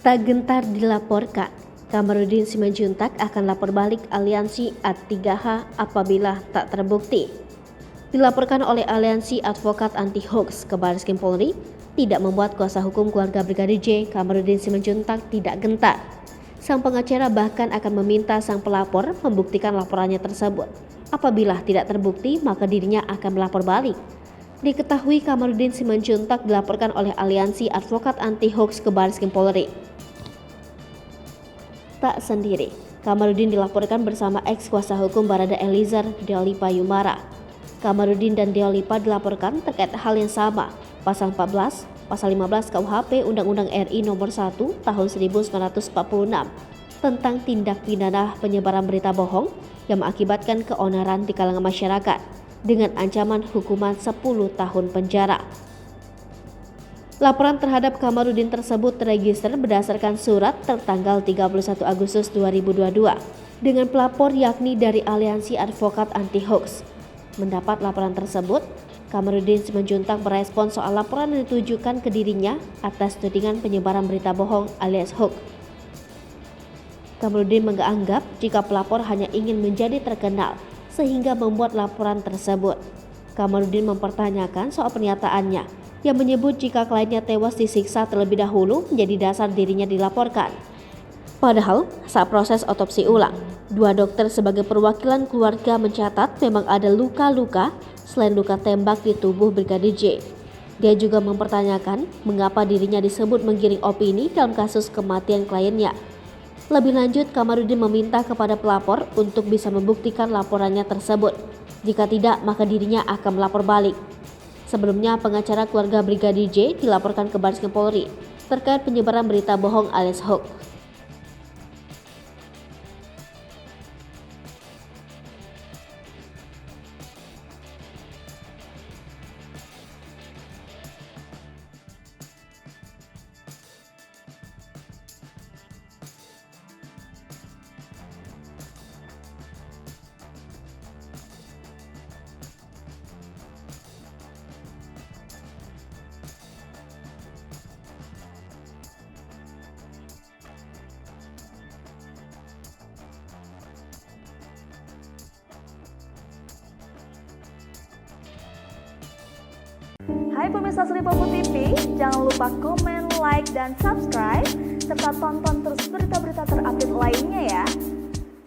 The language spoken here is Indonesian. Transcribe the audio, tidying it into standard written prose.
Tak gentar dilaporkan, Kamarudin Simanjuntak akan lapor balik aliansi Ad3H apabila tak terbukti. Dilaporkan oleh Aliansi Advokat Anti Hoax ke Barreskrim Polri, tidak membuat kuasa hukum keluarga Brigadir J, Kamarudin Simanjuntak tidak gentar. Sang pengacara bahkan akan meminta sang pelapor membuktikan laporannya tersebut. Apabila tidak terbukti, maka dirinya akan melapor balik. Diketahui Kamarudin Simanjuntak dilaporkan oleh Aliansi Advokat Anti Hoax ke Barreskrim Polri. Tak sendiri, Kamarudin dilaporkan bersama ex kuasa hukum Barada Eliezer, Deolipa Yumara. Kamarudin dan Deolipa dilaporkan terkait hal yang sama, pasal 14, pasal 15 KUHP Undang-Undang RI Nomor 1 Tahun 1946 tentang tindak pidana penyebaran berita bohong yang mengakibatkan keonaran di kalangan masyarakat dengan ancaman hukuman 10 tahun penjara. Laporan terhadap Kamarudin tersebut terregister berdasarkan surat tertanggal 31 Agustus 2022 dengan pelapor yakni dari Aliansi Advokat Anti Hoax. Mendapat laporan tersebut, Kamarudin Simanjuntak merespon soal laporan yang ditujukan ke dirinya atas tudingan penyebaran berita bohong alias hoax. Kamarudin menganggap jika pelapor hanya ingin menjadi terkenal sehingga membuat laporan tersebut. Kamarudin mempertanyakan soal pernyataannya yang menyebut jika kliennya tewas disiksa terlebih dahulu menjadi dasar dirinya dilaporkan. Padahal saat proses otopsi ulang, dua dokter sebagai perwakilan keluarga mencatat memang ada luka-luka selain luka tembak di tubuh Brigadir J. Dia juga mempertanyakan mengapa dirinya disebut menggiring opini dalam kasus kematian kliennya. Lebih lanjut, Kamarudin meminta kepada pelapor untuk bisa membuktikan laporannya tersebut. Jika tidak, maka dirinya akan melapor balik. Sebelumnya, pengacara keluarga Brigadir J dilaporkan ke Barreskrim Polri terkait penyebaran berita bohong alias hoax. Hai pemirsa Sri Popo TV, jangan lupa komen, like, dan subscribe, serta tonton terus berita-berita terupdate lainnya ya.